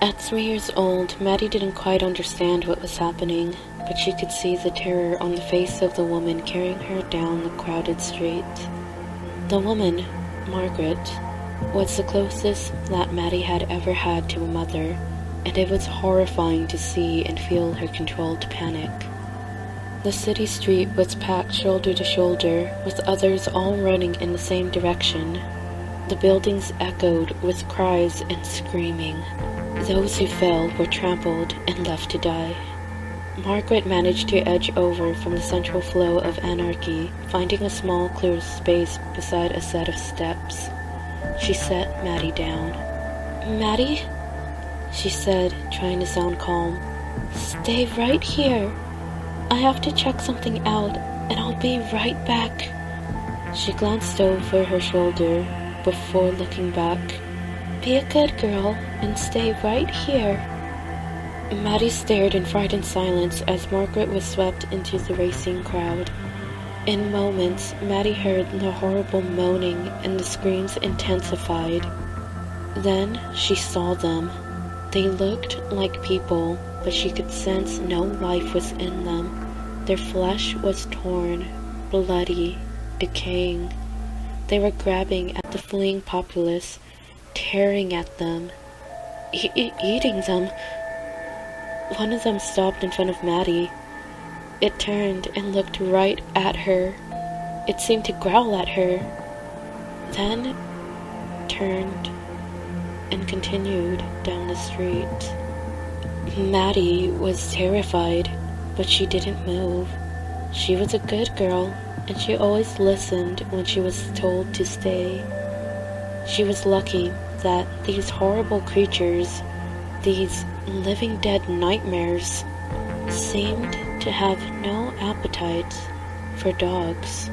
At 3 years old, Maddie didn't quite understand what was happening, but she could see the terror on the face of the woman carrying her down the crowded street. The woman, Margaret, was the closest that Maddie had ever had to a mother, and it was horrifying to see and feel her controlled panic. The city street was packed shoulder to shoulder, with others all running in the same direction. The buildings echoed with cries and screaming. Those who fell were trampled and left to die. Margaret managed to edge over from the central flow of anarchy, finding a small clear space beside a set of steps. She set Maddie down. "Maddie?" she said, trying to sound calm. "Stay right here. I have to check something out, and I'll be right back." She glanced over her shoulder before looking back. "Be a good girl and stay right here." Maddie stared in frightened silence as Margaret was swept into the racing crowd. In moments, Maddie heard the horrible moaning and the screams intensified. Then she saw them. They looked like people, but she could sense no life was in them. Their flesh was torn, bloody, decaying. They were grabbing at the fleeing populace, tearing at them, eating them. One of them stopped in front of Maddie. It turned and looked right at her. It seemed to growl at her, then turned and continued down the street. Maddie was terrified, but she didn't move. She was a good girl, and she always listened when she was told to stay. She was lucky that these horrible creatures, these living dead nightmares, seemed to have no appetite for dogs.